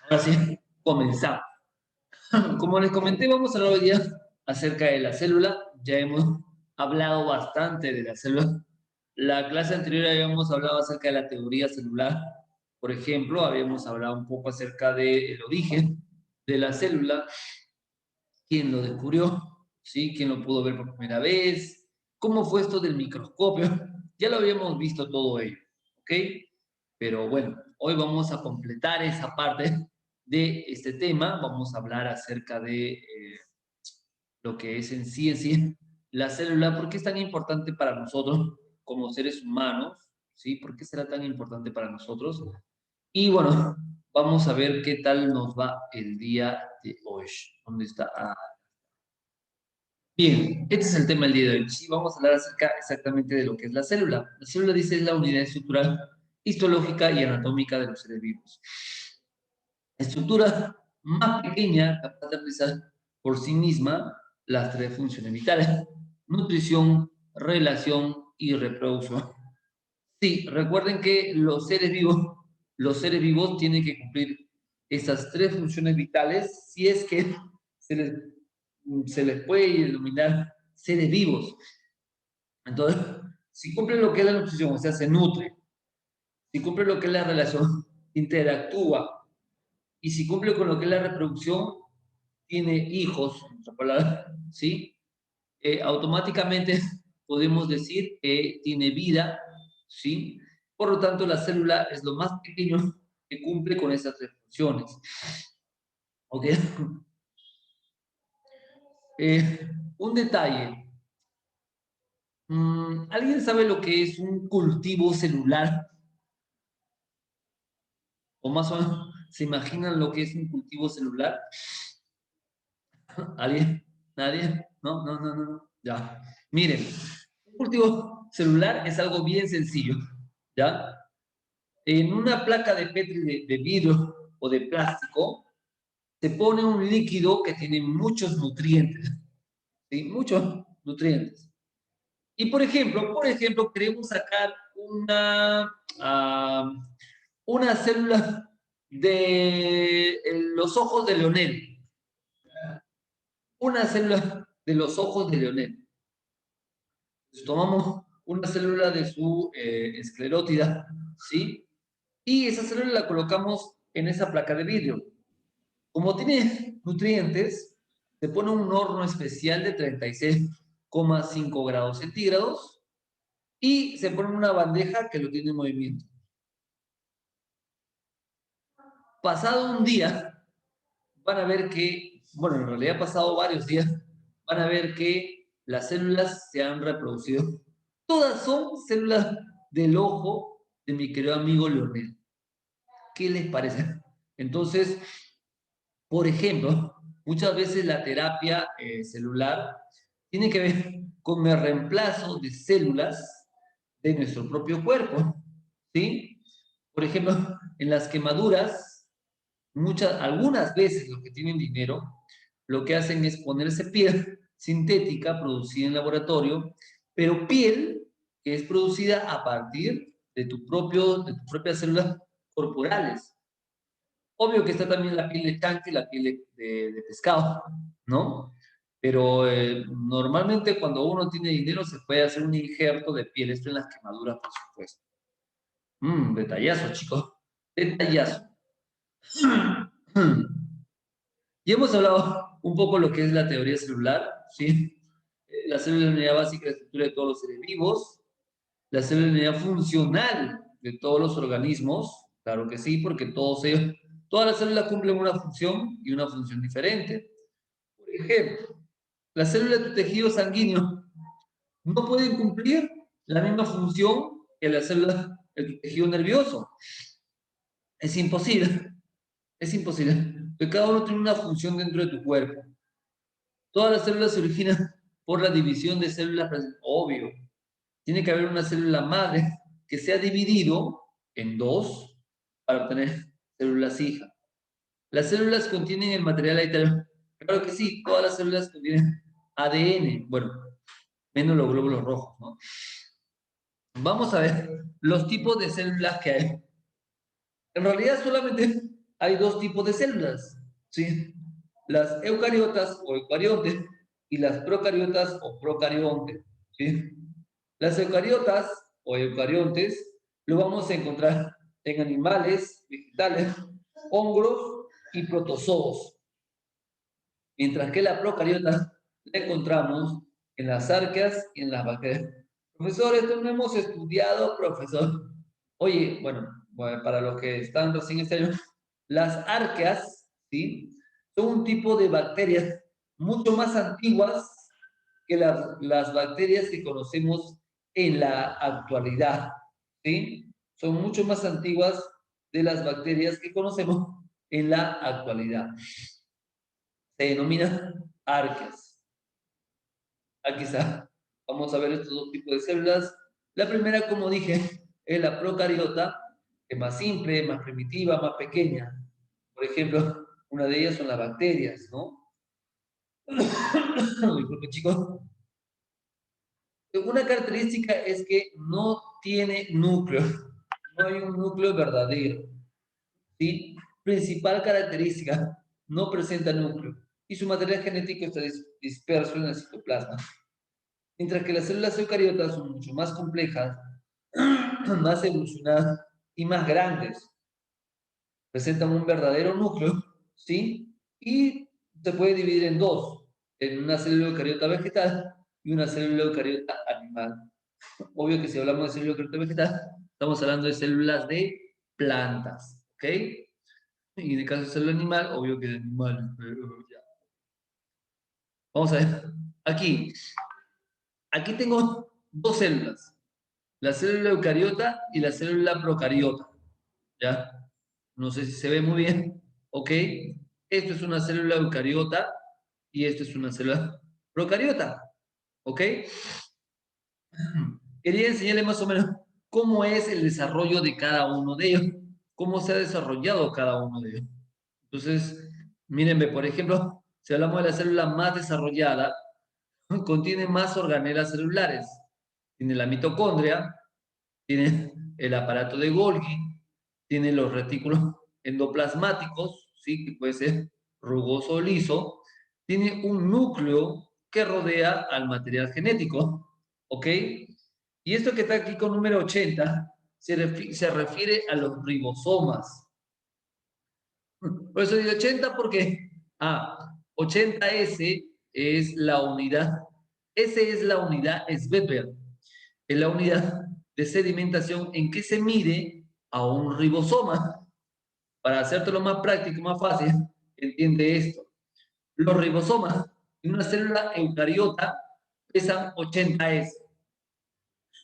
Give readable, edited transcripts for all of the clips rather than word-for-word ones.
Ahora sí, comenzamos. Como les comenté, vamos a hablar hoy día acerca de la célula. Ya hemos hablado bastante de la célula. La clase anterior habíamos hablado acerca de la teoría celular. Por ejemplo, habíamos hablado un poco acerca del origen de la célula, quién lo descubrió, ¿sí? Quién lo pudo ver por primera vez, cómo fue esto del microscopio. Ya lo habíamos visto todo ello, ¿ok? Pero bueno, hoy vamos a completar esa parte de este tema. Vamos a hablar acerca de lo que es en sí la célula. ¿Por qué es tan importante para nosotros como seres humanos? ¿Sí? ¿Por qué será tan importante para nosotros? Y bueno, vamos a ver qué tal nos va el día de hoy. ¿Dónde está? Bien, este es el tema del día de hoy. Sí, vamos a hablar acerca exactamente de lo que es la célula. La célula, dice, es la unidad estructural, histológica y anatómica de los seres vivos. Estructura más pequeña capaz de realizar por sí misma las tres funciones vitales: nutrición, relación y reproducción. Sí, recuerden que los seres vivos tienen que cumplir esas tres funciones vitales si es que se les, se les puede denominar seres vivos. Entonces, si cumple lo que es la nutrición, o sea, se nutre; si cumple lo que es la relación, interactúa; y si cumple con lo que es la reproducción, tiene hijos, en otra palabra, ¿sí? Automáticamente podemos decir que tiene vida, ¿sí? Por lo tanto, la célula es lo más pequeño que cumple con esas tres funciones. ¿Ok? Un detalle. ¿Alguien sabe lo que es un cultivo celular? ¿O más o menos se imaginan lo que es un cultivo celular? ¿Alguien? ¿Nadie? No, no, no, no, no. Ya. Miren, un cultivo celular es algo bien sencillo, ¿ya? En una placa de Petri de vidrio o de plástico se pone un líquido que tiene muchos nutrientes, ¿sí? Muchos nutrientes. Y por ejemplo, queremos sacar ah, una célula de los ojos de Leonel. Una célula de los ojos de Leonel. Entonces, tomamos una célula de su esclerótida, ¿sí? Y esa célula la colocamos en esa placa de vidrio. Como tiene nutrientes, se pone un horno especial de 36,5 grados centígrados y se pone en una bandeja que lo tiene en movimiento. Pasado un día, van a ver que, bueno, en realidad pasado varios días, van a ver que las células se han reproducido. Todas son células del ojo de mi querido amigo Leonel. ¿Qué les parece? Entonces, por ejemplo, muchas veces la terapia celular tiene que ver con el reemplazo de células de nuestro propio cuerpo, ¿sí? Por ejemplo, en las quemaduras, algunas veces los que tienen dinero, lo que hacen es ponerse piel sintética producida en laboratorio, pero piel que es producida a partir de tus propias células corporales. Obvio que está también la piel de chancho y la piel de pescado, ¿no? Pero normalmente cuando uno tiene dinero se puede hacer un injerto de piel, esto en las quemaduras, por supuesto. Detallazo, chicos. Detallazo. Y hemos hablado un poco de lo que es la teoría celular, ¿sí? La célula es la unidad básica de estructura de todos los seres vivos. La célula es la unidad funcional de todos los organismos, claro que sí, porque todas las células cumplen una función y una función diferente. Por ejemplo, las células de tu tejido sanguíneo no pueden cumplir la misma función que las células de tu tejido nervioso. Es imposible, es imposible. Porque cada uno tiene una función dentro de tu cuerpo. Todas las células se originan por la división de células, obvio. Tiene que haber una célula madre que se ha dividido en dos para obtener células hija. Las células contienen el material ahí. Claro que sí, todas las células contienen ADN, bueno, menos los glóbulos rojos, ¿no? Vamos a ver los tipos de células que hay. En realidad solamente hay dos tipos de células, ¿sí? Las eucariotas o eucariontes y las procariotas o procariontes, ¿sí? Las eucariotas o eucariontes lo vamos a encontrar en animales, vegetales, hongos y protozoos, mientras que la procariota la encontramos en las arqueas y en las bacterias. Profesor, esto no hemos estudiado, profesor. Oye, bueno, para los que están recién este año, las arqueas, ¿sí? Son un tipo de bacterias mucho más antiguas que las bacterias que conocemos en la actualidad, ¿sí? Son mucho más antiguas de las bacterias que conocemos en la actualidad. Se denominan arqueas. Aquí está. Vamos a ver estos dos tipos de células. La primera, como dije, es la procariota, que es más simple, más primitiva, más pequeña. Por ejemplo, una de ellas son las bacterias, ¿no? Disculpe, chicos. Una característica es que no tiene núcleo. No hay un núcleo verdadero, ¿sí? Principal característica, no presenta núcleo. Y su material genético está disperso en el citoplasma. Mientras que las células eucariotas son mucho más complejas, más evolucionadas y más grandes. Presentan un verdadero núcleo, ¿sí? Y se puede dividir en dos, en una célula eucariota vegetal y una célula eucariota animal. Obvio que si hablamos de célula eucariota vegetal, estamos hablando de células de plantas, ¿ok? Y en el caso de célula animal, obvio que de animal. Vamos a ver. Aquí tengo dos células. La célula eucariota y la célula procariota. ¿Ya? No sé si se ve muy bien. ¿Ok? Esto es una célula eucariota y esto es una célula procariota. ¿Ok? Quería enseñarle más o menos cómo es el desarrollo de cada uno de ellos, cómo se ha desarrollado cada uno de ellos. Entonces, mírenme, por ejemplo, si hablamos de la célula más desarrollada, contiene más organelas celulares. Tiene la mitocondria, tiene el aparato de Golgi, tiene los retículos endoplasmáticos, ¿sí? Que puede ser rugoso o liso, tiene un núcleo que rodea al material genético, ¿ok? Y esto que está aquí con número 80 se refiere a los ribosomas. Por eso digo 80 porque, 80S es la unidad, S es la unidad Sveper, es la unidad de sedimentación en que se mide a un ribosoma. Para hacértelo más práctico, más fácil, entiende esto. Los ribosomas de una célula eucariota pesan 80S.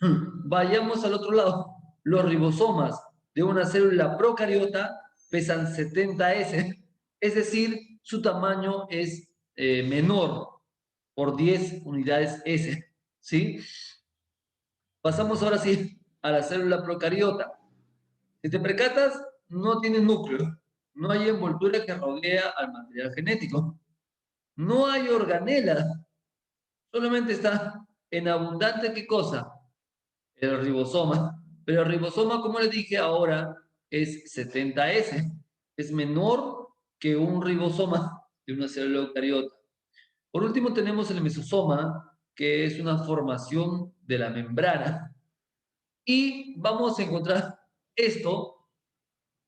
Vayamos al otro lado. Los ribosomas de una célula procariota pesan 70S. Es decir, su tamaño es menor por 10 unidades S. ¿Sí? Pasamos ahora sí a la célula procariota. Si te percatas, no tiene núcleo. No hay envoltura que rodea al material genético. No hay organela. Solamente está en abundante, ¿qué cosa? El ribosoma. Pero el ribosoma, como les dije ahora, es 70S. Es menor que un ribosoma de una célula eucariota. Por último, tenemos el mesosoma, que es una formación de la membrana. Y vamos a encontrar esto,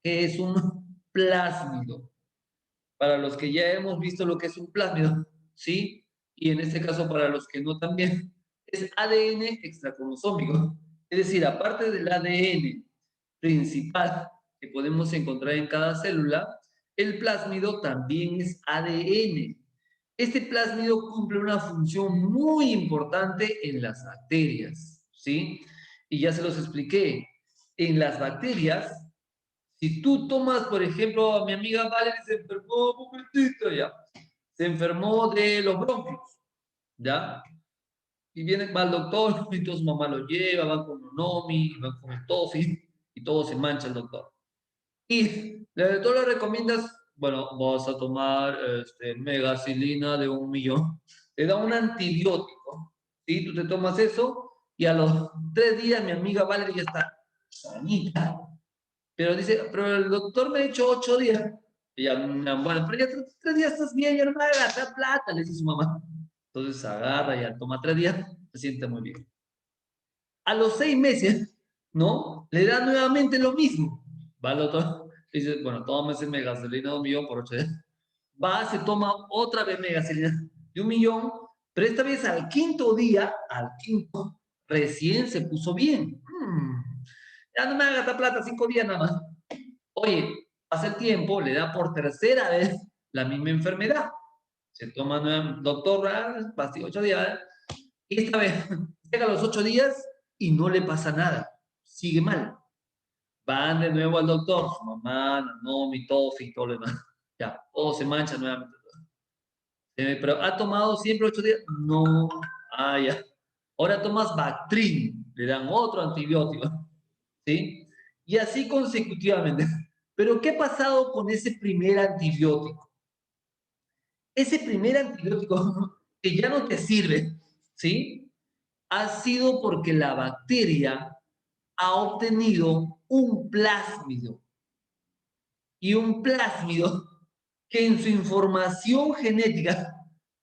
que es un plásmido. Para los que ya hemos visto lo que es un plásmido, ¿sí? Y en este caso, para los que no también, es ADN extracromosómico. Es decir, aparte del ADN principal que podemos encontrar en cada célula, el plásmido también es ADN. Este plásmido cumple una función muy importante en las bacterias, ¿sí? Y ya se los expliqué. En las bacterias, si tú tomas, por ejemplo, a mi amiga Valerie se enfermó, un momentito ya, se enfermó de los bronquios, ¿ya? Y viene, va al doctor, y entonces mamá lo lleva, va con Nomi, va con el Tofi, y todo se mancha el doctor. Y el doctor le recomiendas, bueno, vas a tomar megacilina de 1 millón. Te da un antibiótico, ¿sí? Tú te tomas eso, y a los 3 días mi amiga Valerie ya está sanita. Pero dice, pero el doctor me ha dicho 8 días. Y ya, bueno, pero ya 3 días estás bien, ya no me hagas gastar plata, le dice su mamá. Entonces agarra, ya toma 3 días, se siente muy bien. A los 6 meses, ¿no? Le da nuevamente lo mismo. Va al otro, dice, bueno, toma ese megasolina de 1.000.000 por 8 días. Va, se toma otra vez megasolina de 1.000.000, pero esta vez al quinto, recién se puso bien. Ya no me haga gastar plata 5 días nada más. Oye, pasa el tiempo, le da por tercera vez la misma enfermedad. Se toma nueva, doctor, pastilla 8 días, y esta vez llega a los 8 días y no le pasa nada. Sigue mal. Van de nuevo al doctor, su mamá, Nanomi, Tofi, todo lo demás. Ya, todo se mancha nuevamente. Pero ¿ha tomado siempre 8 días? No. Ah, ya. Ahora tomas Bactrim, le dan otro antibiótico. ¿Sí? Y así consecutivamente. Pero ¿qué ha pasado con ese primer antibiótico? Ese primer antibiótico que ya no te sirve, ¿sí? Ha sido porque la bacteria ha obtenido un plásmido. Y un plásmido que en su información genética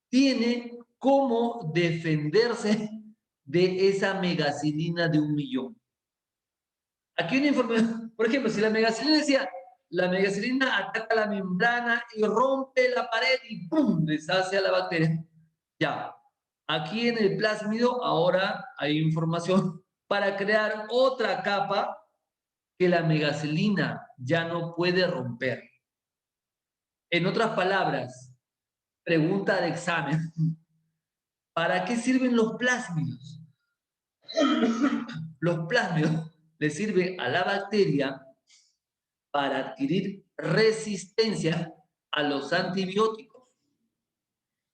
tiene cómo defenderse de esa megacilina de 1.000.000. Aquí una información, por ejemplo, si la megacilina decía, la megacilina ataca la membrana y rompe la pared y ¡pum! Deshace a la bacteria. Ya, aquí en el plásmido ahora hay información para crear otra capa que la megacilina ya no puede romper. En otras palabras, pregunta de examen, ¿para qué sirven los plásmidos? Los plásmidos le sirven a la bacteria para adquirir resistencia a los antibióticos.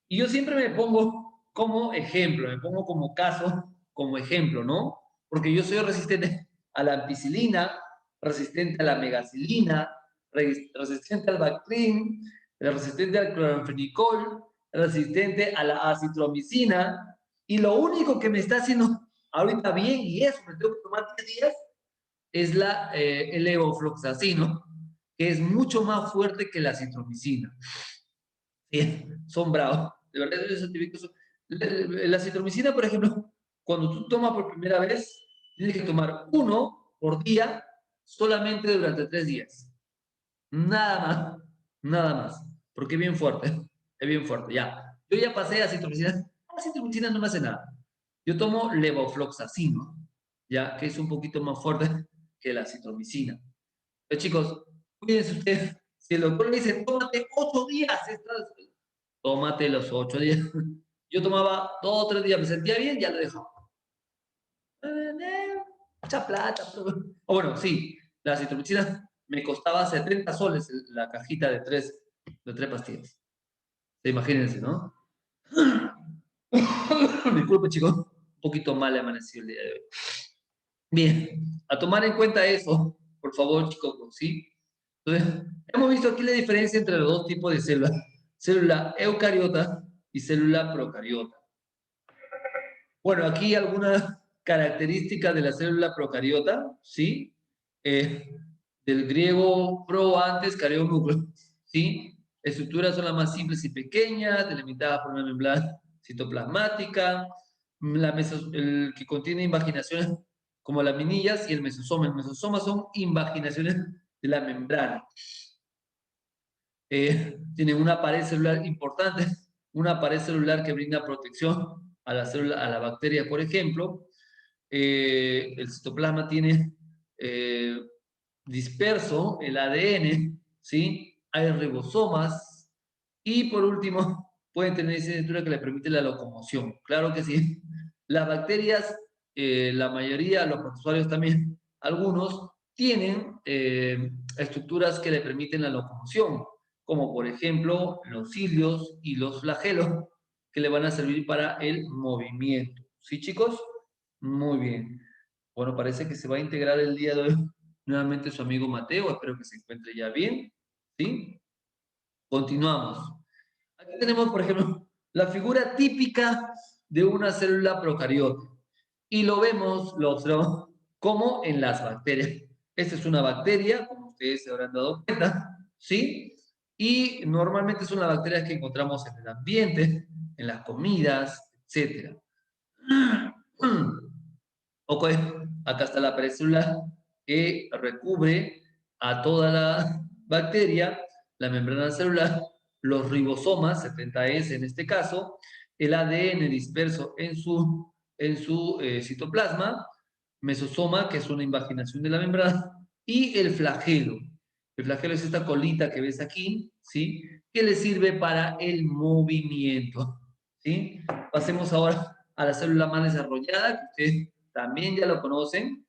Y yo siempre me pongo como ejemplo, me pongo como caso, como ejemplo, ¿no? Porque yo soy resistente a la ampicilina, resistente a la megacilina, resistente al Bactrim, resistente al cloranfenicol, resistente a la acitromicina, y lo único que me está haciendo ahorita bien, y eso me tengo que tomar 10 días, es el levofloxacino, que es mucho más fuerte que la citromicina. Sí, son bravos. De verdad, esos científicos son... La citromicina, por ejemplo, cuando tú tomas por primera vez, tienes que tomar uno por día solamente durante 3 días. Nada más, nada más. Porque es bien fuerte, ya. Yo ya pasé a citromicina. La citromicina no me hace nada. Yo tomo levofloxacino, ya, que es un poquito más fuerte que la citromicina. Pero chicos, cuídense ustedes. Si el doctor le dice, tómate 8 días, tómate los 8 días. Yo tomaba 2 o 3 días, me sentía bien, ya lo dejaba. Mucha plata. O bueno, sí, la citromicina me costaba 70 soles la cajita de tres pastillas. Imagínense, ¿no? Disculpe, chicos, un poquito mal he amanecido el día de hoy. Bien, a tomar en cuenta eso, por favor, chicos, ¿sí? Entonces, hemos visto aquí la diferencia entre los dos tipos de células, célula eucariota y célula procariota. Bueno, aquí algunas características de la célula procariota, ¿sí? Del griego pro antes, careo núcleo, ¿sí? Estructuras son las más simples y pequeñas, delimitadas por una membrana citoplasmática, el que contiene invaginaciones como laminillas y el mesosoma. El mesosoma son invaginaciones de la membrana. Tienen una pared celular importante, una pared celular que brinda protección a la célula, a la bacteria, por ejemplo. El citoplasma tiene disperso el ADN, ¿sí? Hay ribosomas y por último pueden tener esa estructura que le permite la locomoción. Claro que sí. Las bacterias, la mayoría, los protozoarios también, algunos tienen estructuras que le permiten la locomoción, como por ejemplo los cilios y los flagelos, que le van a servir para el movimiento. ¿Sí, chicos? Muy bien. Bueno, parece que se va a integrar el día de hoy nuevamente su amigo Mateo. Espero que se encuentre ya bien. ¿Sí? Continuamos. Aquí tenemos, por ejemplo, la figura típica de una célula procariota. Y lo vemos, lo observamos, como en las bacterias. Esta es una bacteria, como ustedes se habrán dado cuenta, ¿sí? y normalmente son las bacterias que encontramos en el ambiente, en las comidas, etc. Ok, acá está la pared celular que recubre a toda la bacteria, la membrana celular, los ribosomas, 70S en este caso, el ADN disperso en su citoplasma, mesosoma, que es una invaginación de la membrana, y el flagelo. El flagelo es esta colita que ves aquí, ¿sí? Que le sirve para el movimiento, ¿sí? Pasemos ahora a la célula más desarrollada, que ustedes también ya lo conocen.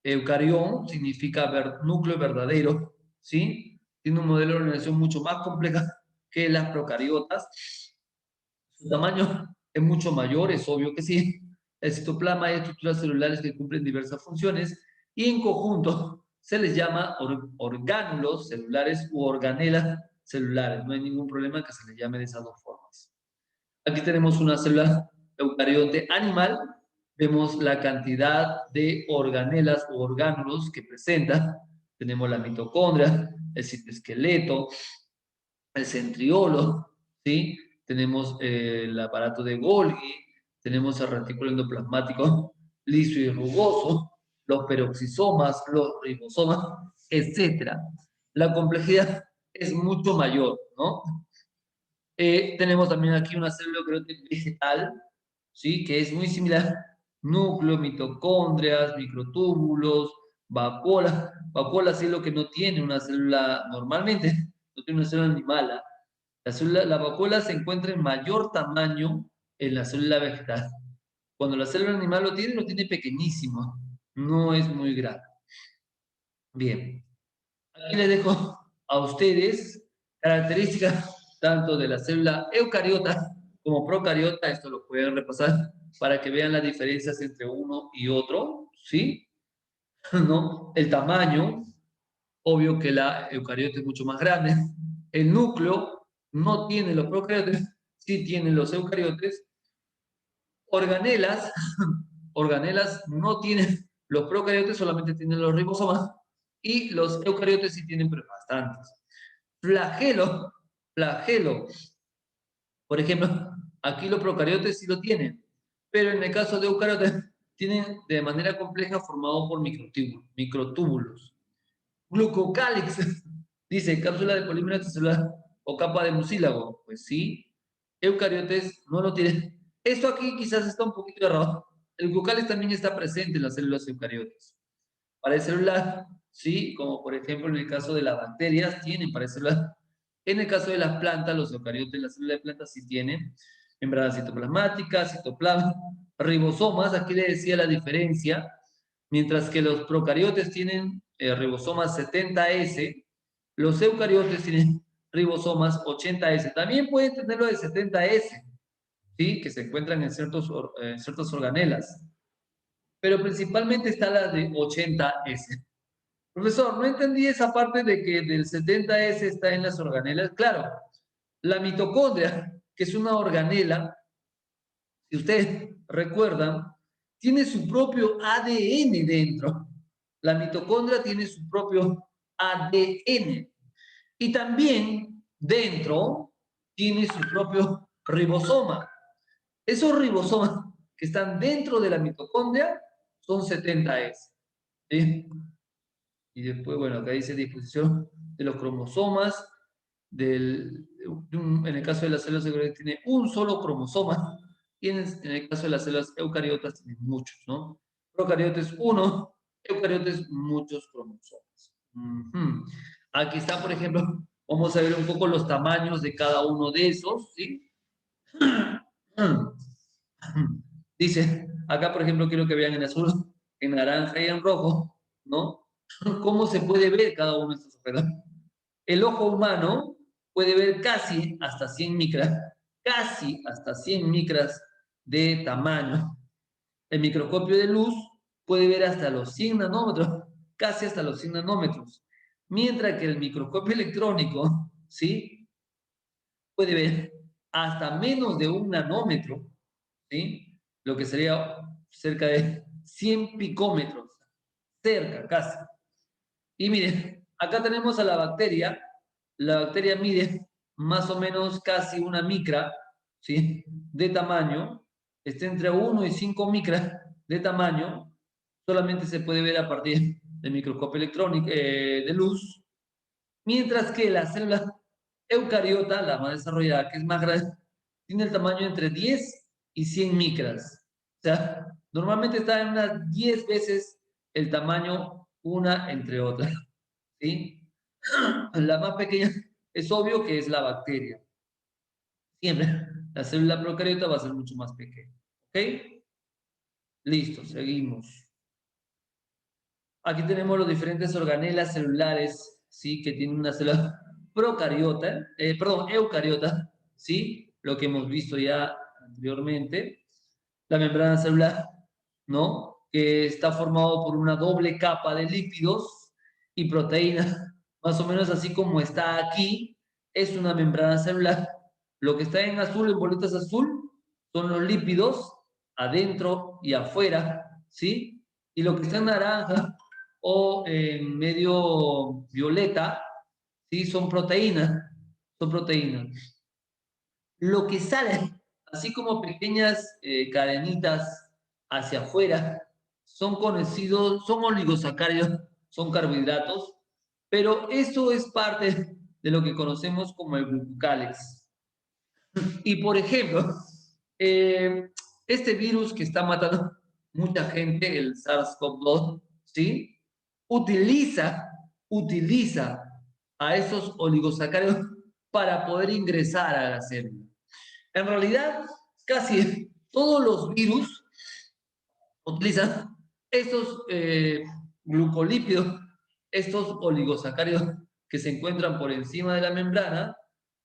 Eucarión significa núcleo verdadero, ¿sí? Tiene un modelo de organización mucho más compleja que las procariotas. Su tamaño es mucho mayor, es obvio que sí. El citoplasma hay estructuras celulares que cumplen diversas funciones y en conjunto se les llama orgánulos celulares u organelas celulares. No hay ningún problema que se les llame de esas dos formas. Aquí tenemos una célula eucariote animal. Vemos la cantidad de organelas u orgánulos que presenta. Tenemos la mitocondria, el citoesqueleto, el centriolo, ¿sí? Tenemos el aparato de Golgi, tenemos el retículo endoplasmático liso y rugoso, los peroxisomas, los ribosomas, etc. La complejidad es mucho mayor, ¿no? Tenemos también aquí una célula eucariote vegetal, ¿sí? Que es muy similar. Núcleo, mitocondrias, microtúbulos, vacuola. Vacuola sí es lo que no tiene una célula normalmente, no tiene una célula animal. La vacuola se encuentra en mayor tamaño en la célula vegetal. Cuando la célula animal lo tiene pequeñísimo, no es muy grande. Bien, aquí les dejo a ustedes características tanto de la célula eucariota como procariota. Esto lo pueden repasar para que vean las diferencias entre uno y otro, ¿sí? ¿No? El tamaño, obvio que la eucariota es mucho más grande. El núcleo no tiene los procariotes, sí tienen los eucariotes. Organelas, organelas no tienen los procariotes, solamente tienen los ribosomas. Y los eucariotes sí tienen, pero bastantes. Flagelo, flagelo. Por ejemplo, aquí los procariotes sí lo tienen, pero en el caso de eucariotes tienen de manera compleja formado por microtúbulos. Glucocálix, dice cápsula de polímero celular o capa de mucílago. Pues sí, eucariotes no lo tienen. Esto aquí quizás está un poquito errado. El glucocálix también está presente en las células eucariotes. Pared celular, sí, como por ejemplo en el caso de las bacterias, tienen pared celular. En el caso de las plantas, los eucariotes, las células de plantas sí tienen membrana citoplasmática, citoplasma, ribosomas. Aquí le decía la diferencia. Mientras que los procariotes tienen ribosomas 70S, los eucariotes tienen ribosomas 80S. También pueden tenerlo de 70S, ¿sí? Que se encuentran en ciertas organelas. Pero principalmente está la de 80S. Profesor, no entendí esa parte de que del 70S está en las organelas. Claro, la mitocondria, que es una organela, si ustedes recuerdan, tiene su propio ADN dentro. La mitocondria tiene su propio ADN. Y también dentro tiene su propio ribosoma. Esos ribosomas que están dentro de la mitocondria son 70S. ¿Sí? Y después, bueno, acá dice disposición de los cromosomas. En el caso de las células eucariotas tiene un solo cromosoma. Y en el caso de las células eucariotas tienen muchos, ¿no? Procariotes uno, eucariotes muchos cromosomas. Aquí está, por ejemplo, vamos a ver un poco los tamaños de cada uno de esos, ¿sí? Dice, acá, por ejemplo, quiero que vean en azul, en naranja y en rojo, ¿no? ¿Cómo se puede ver cada uno de estos objetos? El ojo humano puede ver casi hasta 100 micras de tamaño. El microscopio de luz puede ver hasta los 100 nanómetros, casi hasta los 100 nanómetros. Mientras que el microscopio electrónico, ¿sí? Puede ver hasta menos de un nanómetro, ¿sí? Lo que sería cerca de 100 picómetros, cerca casi. Y miren, acá tenemos a la bacteria. la bacteria mide más o menos casi una micra, ¿sí? De tamaño, está entre 1 y 5 micras de tamaño, solamente se puede ver a partir del microscopio electrónico de luz, mientras que la célula eucariota, la más desarrollada, que es más grande, tiene el tamaño entre 10 y 100 micras. O sea, normalmente está en unas 10 veces el tamaño una entre otras, ¿sí? La más pequeña es obvio que es la bacteria. Siempre la célula procariota va a ser mucho más pequeña. ¿Ok? Listo, seguimos. Aquí tenemos los diferentes organelas celulares, ¿sí? Que tienen una célula procariota, perdón, eucariota, ¿sí? Lo que hemos visto ya anteriormente. La membrana celular, ¿no? Que está formado por una doble capa de lípidos y proteínas, más o menos así como está aquí, es una membrana celular. Lo que está en azul, en bolitas azul, son los lípidos adentro y afuera, ¿sí? Y lo que está en naranja o en medio violeta, ¿sí? Son proteínas, son proteínas. Lo que sale, así como pequeñas cadenitas hacia afuera, son conocidos, son oligosacáridos, son carbohidratos, pero eso es parte de lo que conocemos como el glucócalex. Y por ejemplo, este virus que está matando mucha gente, el SARS-CoV-2, ¿sí? Utiliza a esos oligosacáridos para poder ingresar a la célula. En realidad, casi todos los virus utilizan estos glucolípidos, estos oligosacáridos que se encuentran por encima de la membrana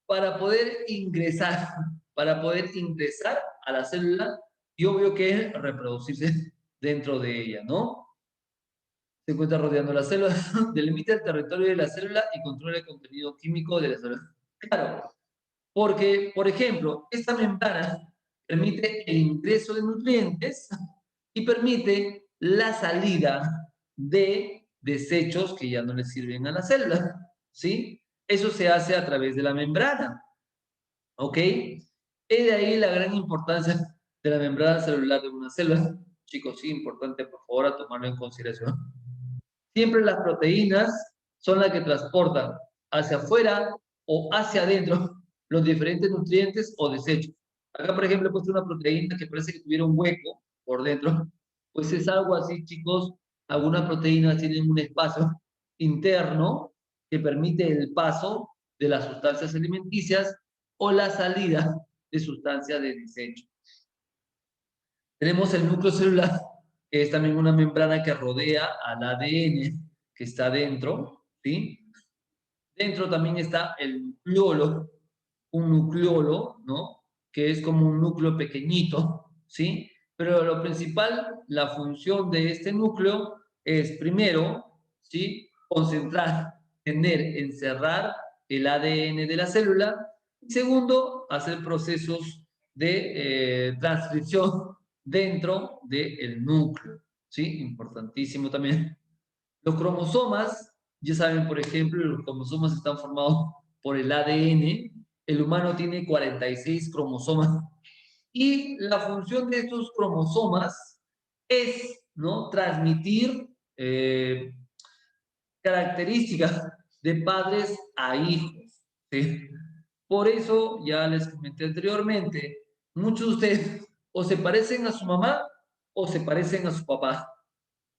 para poder ingresar, para poder ingresar a la célula y obvio que reproducirse dentro de ella, ¿no? Se encuentra rodeando la célula, delimita el territorio de la célula y controla el contenido químico de la célula. Claro, porque, por ejemplo, esta membrana permite el ingreso de nutrientes y permite la salida de desechos que ya no le sirven a la célula, ¿sí? Eso se hace a través de la membrana, ¿ok? Y de ahí la gran importancia de la membrana celular de una célula. Chicos, sí, importante, por favor, a tomarlo en consideración. Siempre las proteínas son las que transportan hacia afuera o hacia adentro los diferentes nutrientes o desechos. Acá, por ejemplo, he puesto una proteína que parece que tuviera un hueco por dentro. Pues es algo así, chicos. Algunas proteínas tienen un espacio interno que permite el paso de las sustancias alimenticias o la salida de sustancias de desecho. Tenemos el núcleo celular, que es también una membrana que rodea al ADN que está dentro, ¿sí? Dentro también está el nucleolo, un nucleolo, ¿no? Que es como un núcleo pequeñito, ¿sí? Pero lo principal, la función de este núcleo es, primero, ¿sí? Concentrar, tener, encerrar el ADN de la célula. Y segundo, hacer procesos de transcripción dentro del núcleo, ¿sí? Importantísimo también. Los cromosomas, ya saben, por ejemplo, los cromosomas están formados por el ADN. El humano tiene 46 cromosomas. Y la función de estos cromosomas es, ¿no? Transmitir características de padres a hijos, ¿sí? Por eso, ya les comenté anteriormente, muchos de ustedes o se parecen a su mamá o se parecen a su papá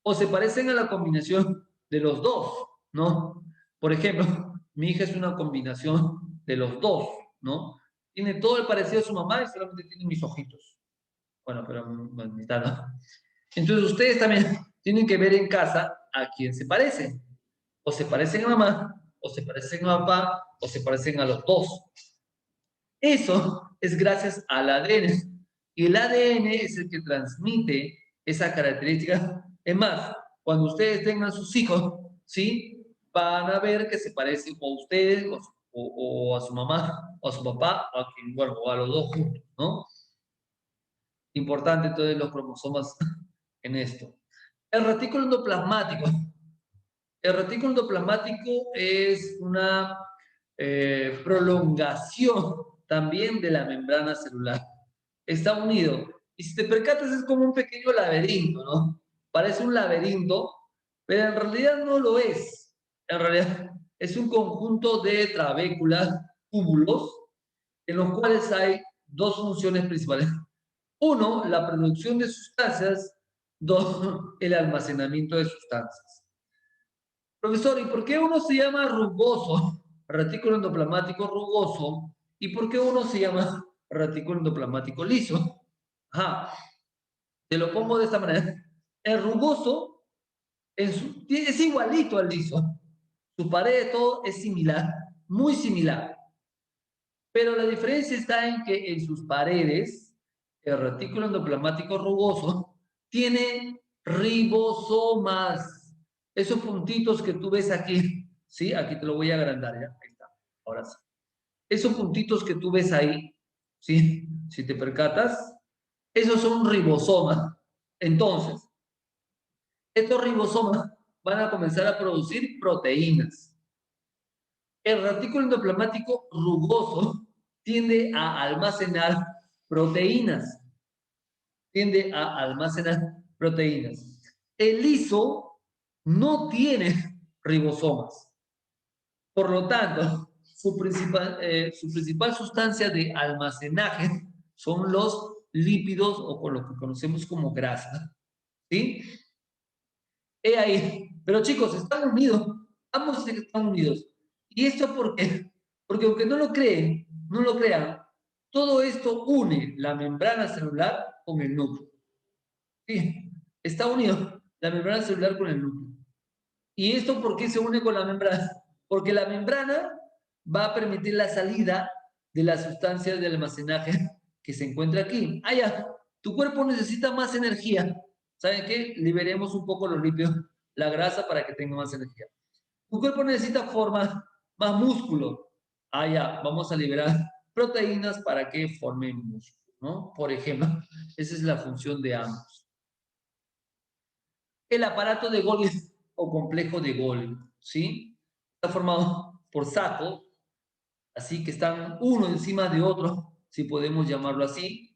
o se parecen a la combinación de los dos, ¿no? Por ejemplo, mi hija es una combinación de los dos, ¿no? Tiene todo el parecido a su mamá y solamente tiene mis ojitos. Bueno, pero mitad, ¿no? Entonces ustedes también tienen que ver en casa a quién se parecen. O se parecen a mamá, o se parecen a papá, o se parecen a los dos. Eso es gracias al ADN. Y el ADN es el que transmite esa característica. Es más, cuando ustedes tengan sus hijos, ¿sí? Van a ver que se parecen o a ustedes, o a su mamá, o a su papá, o a, quien, bueno, o a los dos juntos, ¿no? Importante entonces los cromosomas en esto. El retículo endoplasmático. El retículo endoplasmático es una prolongación también de la membrana celular. Está unido. Y si te percatas es como un pequeño laberinto, ¿no? Parece un laberinto, pero en realidad no lo es. En realidad es un conjunto de trabéculas, túbulos, en los cuales hay dos funciones principales. Uno, la producción de sustancias. Dos, el almacenamiento de sustancias. Profesor, ¿y por qué uno se llama rugoso, retículo endoplasmático rugoso? ¿Y por qué uno se llama retículo endoplasmático liso? Ajá, te lo pongo de esta manera. El rugoso es igualito al liso. Su pared de todo es similar, muy similar. Pero la diferencia está en que en sus paredes, el retículo endoplasmático rugoso tiene ribosomas. Esos puntitos que tú ves aquí, ¿sí? Aquí te lo voy a agrandar, ¿ya? Ahí está, ahora sí. Esos puntitos que tú ves ahí, ¿sí? Si te percatas, esos son ribosomas. Entonces, estos ribosomas van a comenzar a producir proteínas. El retículo endoplasmático rugoso tiende a almacenar proteínas. Tiende a almacenar proteínas. El liso no tiene ribosomas. Por lo tanto, su principal sustancia de almacenaje son los lípidos o con lo que conocemos como grasa. ¿Sí? He ahí. Pero chicos, están unidos. Ambos están unidos. ¿Y esto por qué? Porque aunque no lo creen, no lo crean, todo esto une la membrana celular con el núcleo. Sí, está unido la membrana celular con el núcleo. ¿Y esto por qué se une con la membrana? Porque la membrana va a permitir la salida de las sustancias de almacenaje que se encuentra aquí. Ah, ya, tu cuerpo necesita más energía. ¿Saben qué? Liberemos un poco los lípidos, la grasa para que tenga más energía. Tu cuerpo necesita forma, más músculo. Ah, ya, vamos a liberar proteínas para que formen músculo, ¿no? Por ejemplo, esa es la función de ambos. El aparato de Golgi o complejo de Golgi, ¿sí? Está formado por sacos, así que están uno encima de otro, si podemos llamarlo así.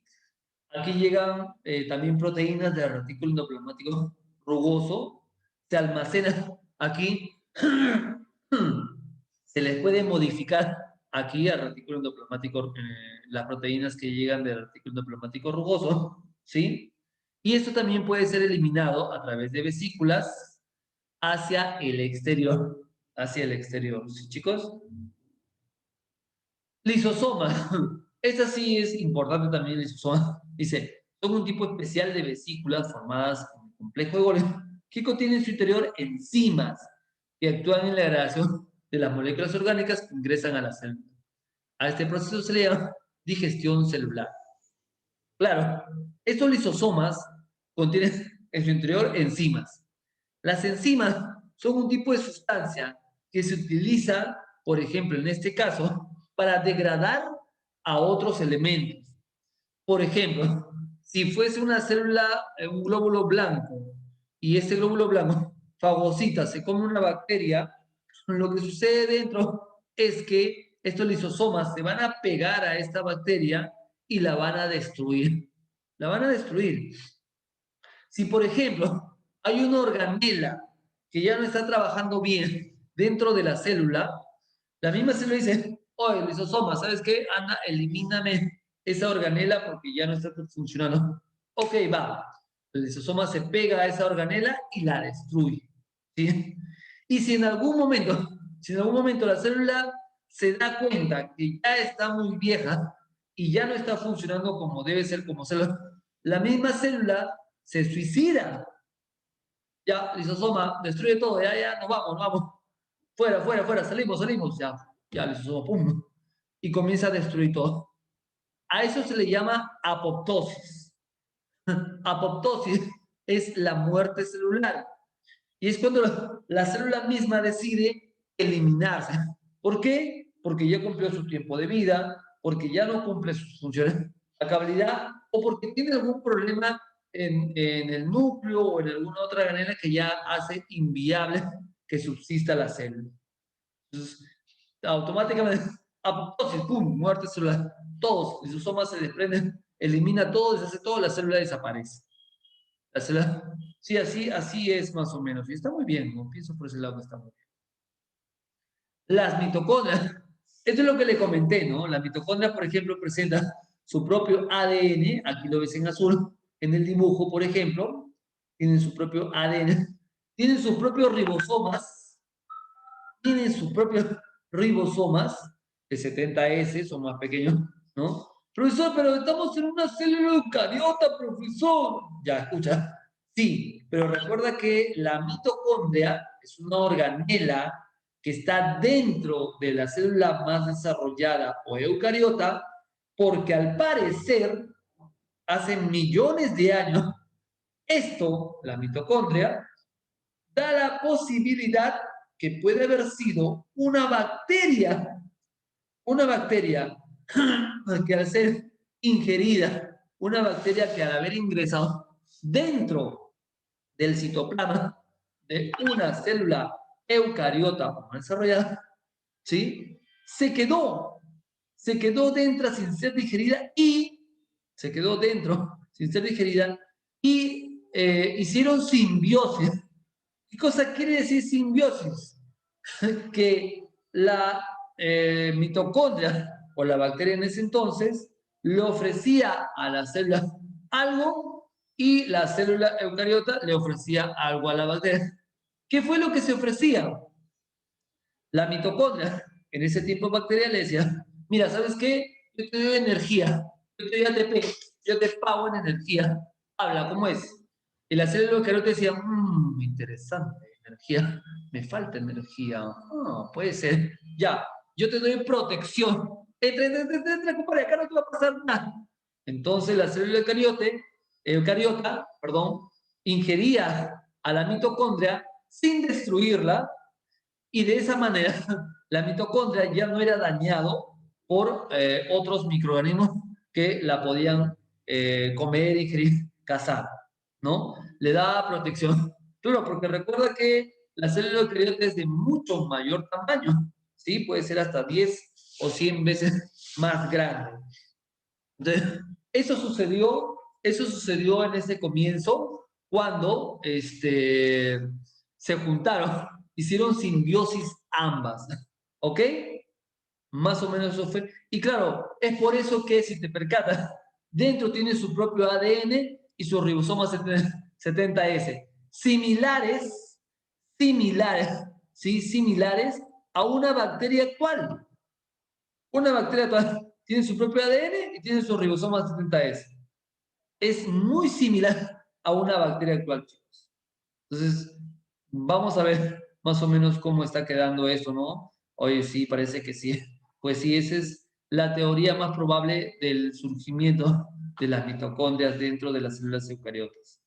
Aquí llegan también proteínas del retículo endoplasmático rugoso, se almacenan aquí, se les puede modificar aquí al retículo endoplasmático, las proteínas que llegan del retículo endoplasmático rugoso, ¿sí? Y esto también puede ser eliminado a través de vesículas hacia el exterior, ¿sí, chicos? Lisosoma. Esta sí es importante también, lisosoma. Dice, son un tipo especial de vesículas formadas en el complejo de Golgi que contienen en su interior enzimas que actúan en la degradación de las moléculas orgánicas que ingresan a la célula. A este proceso se le llama digestión celular. Claro, estos lisosomas contienen en su interior enzimas. Las enzimas son un tipo de sustancia que se utiliza, por ejemplo, en este caso, para degradar a otros elementos. Por ejemplo, si fuese una célula, un glóbulo blanco, y ese glóbulo blanco fagocita, se come una bacteria, lo que sucede dentro es que estos lisosomas se van a pegar a esta bacteria y la van a destruir. La van a destruir. Si, por ejemplo, hay una organela que ya no está trabajando bien dentro de la célula, la misma célula dice, oye, lisosoma, ¿sabes qué? Anda, elimíname esa organela porque ya no está funcionando. Ok, va. El lisosoma se pega a esa organela y la destruye. ¿Sí? Y si en algún momento la célula se da cuenta que ya está muy vieja y ya no está funcionando como debe ser como célula, la misma célula se suicida. Ya, lisosoma, destruye todo, ya, nos vamos, nos vamos. Fuera, fuera, fuera, salimos, ya, lisosoma, pum. Y comienza a destruir todo. A eso se le llama apoptosis. Apoptosis es la muerte celular. Y es cuando la célula misma decide eliminarse. ¿Por qué? Porque ya cumplió su tiempo de vida, porque ya no cumple sus funciones a cabalidad o porque tiene algún problema en el núcleo o en alguna otra manera que ya hace inviable que subsista la célula. Entonces, automáticamente, apoptosis, ¡pum!, muerte celular. Todos, lisosomas se desprenden, elimina todo, deshace todo, la célula desaparece. La célula, sí, así es más o menos. Y está muy bien, ¿no? Pienso por ese lado que está muy bien. Las mitocondrias, esto es lo que le comenté, ¿no? La mitocondria, por ejemplo, presenta su propio ADN, aquí lo ves en azul, en el dibujo, por ejemplo, tienen su propio ADN, tienen sus propios ribosomas, tienen sus propios ribosomas, de 70S, son más pequeños, ¿no? Profesor, pero estamos en una célula eucariota, profesor. Ya, escucha. Sí, pero recuerda que la mitocondria es una organela que está dentro de la célula más desarrollada o eucariota, porque al parecer, hace millones de años, esto, la mitocondria, da la posibilidad que puede haber sido una bacteria que al ser ingerida, una bacteria que al haber ingresado dentro del citoplasma de una célula eucariota o desarrollada, ¿sí? Se quedó dentro sin ser digerida y se quedó dentro sin ser digerida y hicieron simbiosis. ¿Qué cosa quiere decir simbiosis? Que la mitocondria o la bacteria en ese entonces le ofrecía a la célula algo y la célula eucariota le ofrecía algo a la bacteria. ¿Qué fue lo que se ofrecía? La mitocondria en ese tipo bacterial le decía, mira, ¿sabes qué? Yo te doy energía, yo te doy ATP, yo te pago en energía, habla, ¿cómo es? Y la célula eucariota decía, interesante, energía, me falta energía, puede ser, ya, yo te doy protección, entra, compadre, acá no te va a pasar nada. Entonces la célula eucariota, perdón, ingería a la mitocondria sin destruirla y de esa manera la mitocondria ya no era dañado por otros microorganismos que la podían comer, ingerir, cazar, ¿no? Le da protección. Claro, porque recuerda que la célula eucariota es de mucho mayor tamaño, ¿sí? Puede ser hasta 10 o 100 veces más grande. Entonces, eso sucedió en ese comienzo cuando se juntaron, hicieron simbiosis ambas, ¿ok? Más o menos eso fue. Y claro, es por eso que si te percatas, dentro tiene su propio ADN y sus ribosomas 70S, similares, ¿sí? Similares a una bacteria actual. Una bacteria actual tiene su propio ADN y tiene sus ribosomas 70S. Es muy similar a una bacteria actual, chicos. Entonces, vamos a ver más o menos cómo está quedando esto, ¿no? Oye, sí, parece que sí. Pues sí, esa es la teoría más probable del surgimiento de las mitocondrias dentro de las células eucariotas.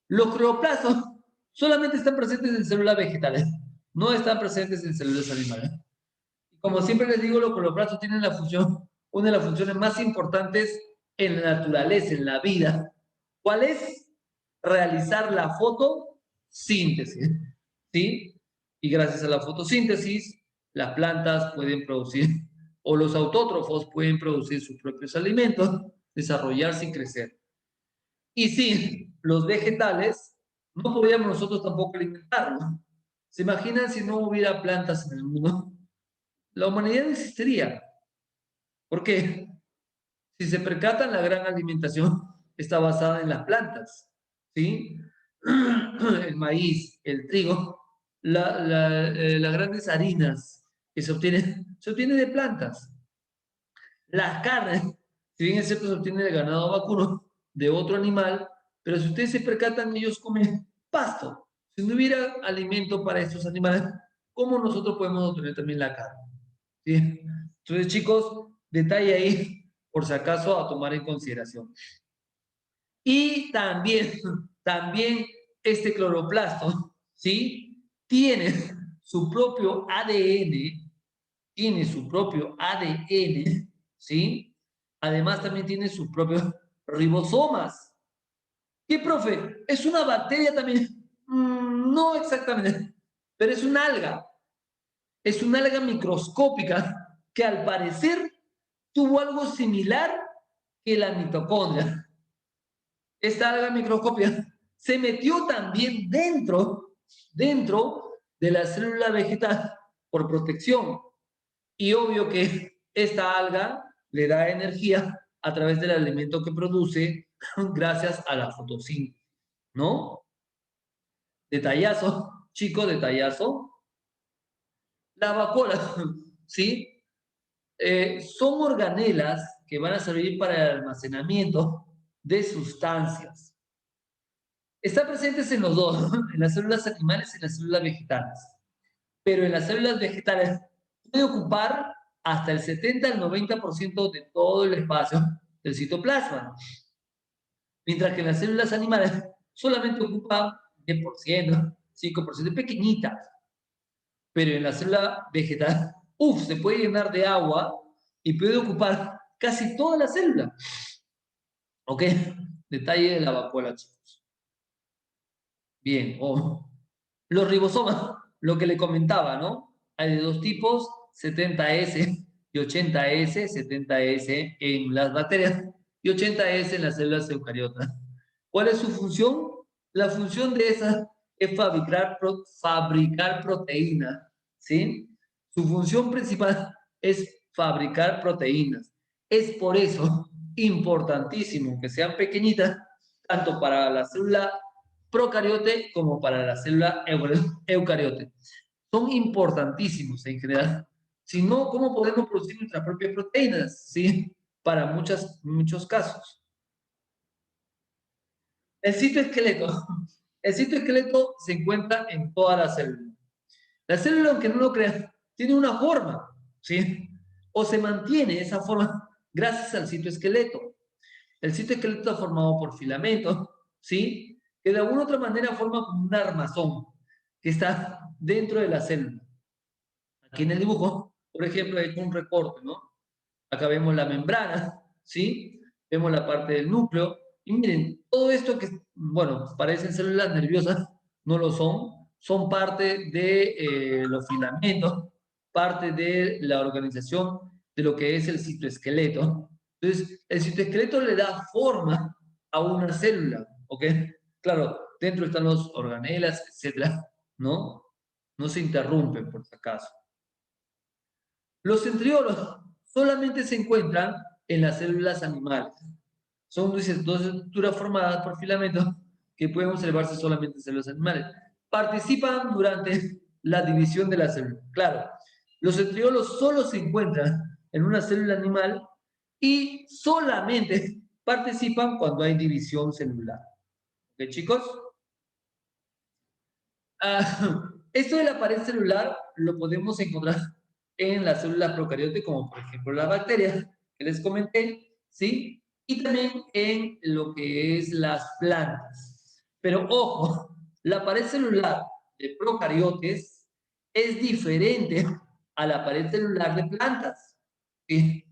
Los cloroplastos solamente están presentes en células vegetales, no están presentes en células animales. Como siempre les digo, los cloroplastos tienen la función, una de las funciones más importantes en la naturaleza, en la vida. ¿Cuál es? Realizar la fotosíntesis. ¿Sí? Y gracias a la fotosíntesis, las plantas pueden producir, o los autótrofos pueden producir sus propios alimentos, desarrollarse y crecer. Y sí, los vegetales no podríamos nosotros tampoco alimentarlos. ¿Se imaginan si no hubiera plantas en el mundo? La humanidad no existiría. ¿Por qué? Si se percatan, la gran alimentación está basada en las plantas, ¿sí? El maíz, el trigo, las grandes harinas que se obtienen de plantas. Las carnes, si bien es cierto, se obtiene de ganado vacuno, de otro animal, pero si ustedes se percatan, ellos comen pasto. Si no hubiera alimento para estos animales, ¿cómo nosotros podemos obtener también la carne? ¿Sí? Entonces, chicos, detalle ahí, por si acaso, a tomar en consideración. Y también este cloroplasto, ¿sí? Tiene su propio ADN, tiene su propio ADN, ¿sí? Además, también tiene sus propios ribosomas. ¿Qué, profe? ¿Es una bacteria también? No exactamente, pero es una alga. es una alga microscópica que al parecer tuvo algo similar que la mitocondria. Esta alga microscópica se metió también dentro de la célula vegetal por protección. Y obvio que esta alga le da energía a través del alimento que produce gracias a la fotosíntesis, ¿no? Detallazo, chico, detallazo. La vacuola, ¿sí? Son organelas que van a servir para el almacenamiento de sustancias. Están presentes en los dos, ¿no? En las células animales y en las células vegetales. Pero en las células vegetales puede ocupar hasta el 70 al 90% de todo el espacio del citoplasma, mientras que en las células animales solamente ocupa 10%, 5%, pequeñitas. Pero en la célula vegetal, se puede llenar de agua y puede ocupar casi toda la célula. ¿Ok? Detalle de la vacuola, chicos. Bien, los ribosomas, lo que le comentaba, ¿no? Hay de dos tipos, 70S y 80S, 70S en las bacterias y 80S en las células eucariotas. ¿Cuál es su función? La función de esa es fabricar proteínas, ¿sí? Su función principal es fabricar proteínas. Es por eso importantísimo que sean pequeñitas, tanto para la célula procariote como para la célula eucariote. Son importantísimos en general. Si no, ¿cómo podemos producir nuestras propias proteínas? ¿Sí? Para muchos casos. El citoesqueleto. El citoesqueleto se encuentra en toda la célula. La célula, aunque no lo crean, tiene una forma, ¿sí? O se mantiene esa forma gracias al citoesqueleto. El citoesqueleto está formado por filamentos, ¿sí? Que de alguna u otra manera forma como un armazón que está dentro de la célula. Aquí en el dibujo, por ejemplo, he hecho un recorte, ¿no? Acá vemos la membrana, ¿sí? Vemos la parte del núcleo. Y miren, todo esto que, bueno, parecen células nerviosas, no lo son. Son parte de los filamentos, parte de la organización de lo que es el citoesqueleto. Entonces, el citoesqueleto le da forma a una célula, ¿ok? Claro, dentro están los organelas, etcétera, ¿no? No se interrumpen, por si acaso. Los centriolos solamente se encuentran en las células animales. Son dos estructuras formadas por filamentos que pueden observarse solamente en células animales. Participan durante la división de la célula. Claro, los centriolos solo se encuentran en una célula animal y solamente participan cuando hay división celular. ¿Ok, chicos? Esto de la pared celular lo podemos encontrar en las células procariotas, como por ejemplo las bacterias que les comenté, ¿sí? Y también en lo que es las plantas. Pero ojo, la pared celular de procariotes es diferente a la pared celular de plantas, ¿sí?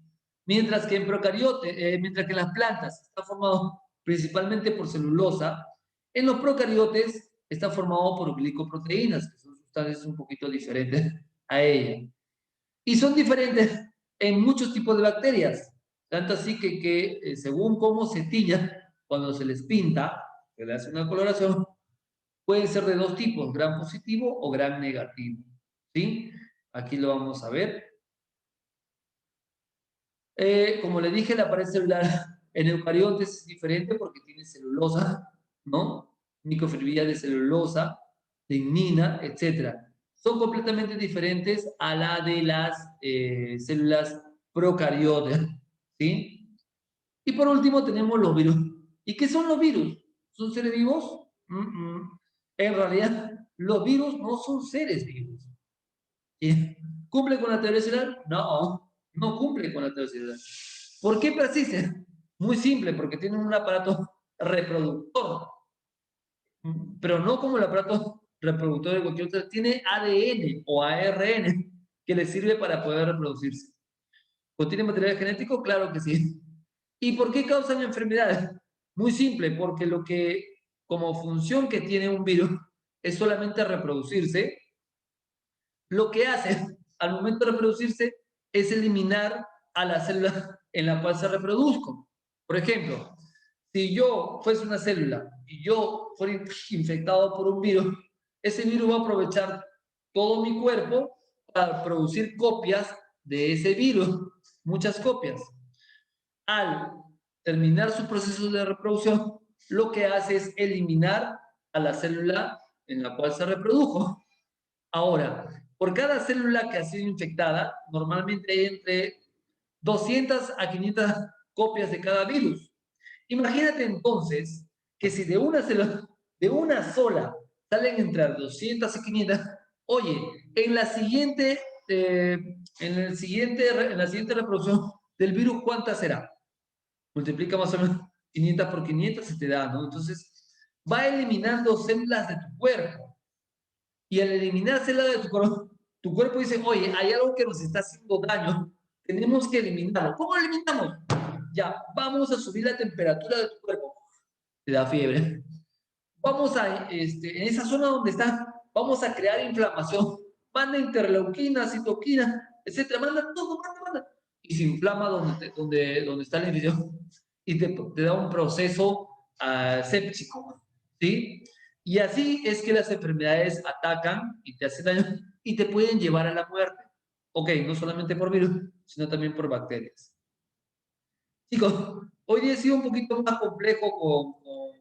Mientras que en las plantas está formado principalmente por celulosa, en los procariotes está formado por glicoproteínas, que son sustancias un poquito diferentes a ella. Y son diferentes en muchos tipos de bacterias, tanto así que según cómo se tiñan, cuando se les pinta, se le hace una coloración, pueden ser de dos tipos, gram positivo o gram negativo. ¿Sí? Aquí lo vamos a ver. Como le dije, la pared celular en eucariotes es diferente porque tiene celulosa, ¿no? Microfibrillas de celulosa, lignina, etc. Son completamente diferentes a la de las células procariotas, ¿sí? Y por último tenemos los virus. ¿Y qué son los virus? ¿Son seres vivos? En realidad, los virus no son seres vivos. ¿Cumple con la teoría celular? No, no cumple con la teoría celular. ¿Por qué persisten? Muy simple, porque tienen un aparato reproductor, pero no como el aparato reproductor de cualquier otro. Tiene ADN o ARN que le sirve para poder reproducirse. ¿Contiene material genético? Claro que sí. ¿Y por qué causan enfermedades? Muy simple, porque como función que tiene un virus, es solamente reproducirse. Lo que hace al momento de reproducirse es eliminar a la célula en la cual se reproduzco. Por ejemplo, si yo fuese una célula y yo fuera infectado por un virus, ese virus va a aprovechar todo mi cuerpo para producir copias de ese virus, muchas copias. Al terminar su proceso de reproducción, lo que hace es eliminar a la célula en la cual se reprodujo. Ahora, por cada célula que ha sido infectada, normalmente hay entre 200 a 500 copias de cada virus. Imagínate entonces que si de una célula, de una sola, salen entre 200 y 500, oye, en la siguiente, en la siguiente reproducción del virus, ¿cuántas será? Multiplica más o menos 500 por 500 y te da, ¿no? Entonces, va eliminando células de tu cuerpo. Y al eliminar células de tu cuerpo dice, oye, hay algo que nos está haciendo daño, tenemos que eliminarlo. ¿Cómo lo eliminamos? Ya, vamos a subir la temperatura de tu cuerpo. Te da fiebre. Vamos a, en esa zona donde está, vamos a crear inflamación. Manda interleuquina, citoquina, etcétera. Manda todo, manda. Y se inflama donde está la infección. Y te da un proceso séptico. ¿Sí? Y así es que las enfermedades atacan y te hacen daño y te pueden llevar a la muerte. Ok, no solamente por virus, sino también por bacterias. Chicos, hoy día ha sido un poquito más complejo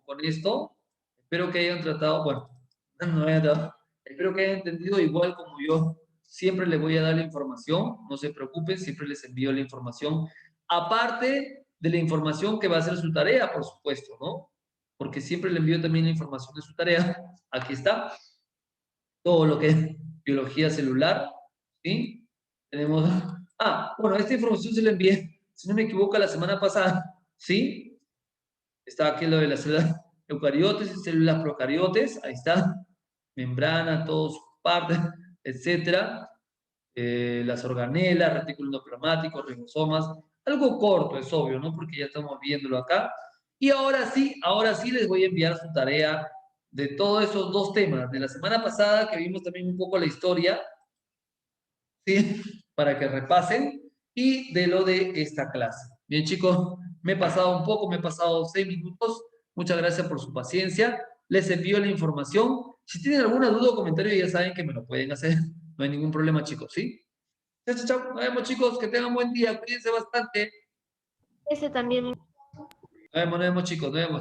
con esto. Espero que hayan tratado, bueno, no hayan tratado, espero que hayan entendido igual como yo. Siempre les voy a dar la información, no se preocupen, siempre les envío la información. Aparte de la información que va a ser su tarea, por supuesto, ¿no? Porque siempre le envío también la información de su tarea. Aquí está, todo lo que es biología celular, ¿sí? Tenemos, bueno, esta información se la envié, si no me equivoco, la semana pasada, ¿sí? Está aquí lo de las células eucariotes y células procariotes, ahí está, membrana, todas sus partes, etcétera. Las organelas, retículo endoplasmático, ribosomas, algo corto, es obvio, ¿no? Porque ya estamos viéndolo acá. Y ahora sí les voy a enviar su tarea de todos esos dos temas, de la semana pasada, que vimos también un poco la historia, ¿sí? Para que repasen, y de lo de esta clase. Bien, chicos, me he pasado un poco, me he pasado 6 minutos. Muchas gracias por su paciencia. Les envío la información. Si tienen alguna duda o comentario, ya saben que me lo pueden hacer. No hay ningún problema, chicos, ¿sí? Chao, chao, chao. Nos vemos, chicos. Que tengan buen día. Cuídense bastante. Ese también. Nos vemos, chicos. Nos vemos.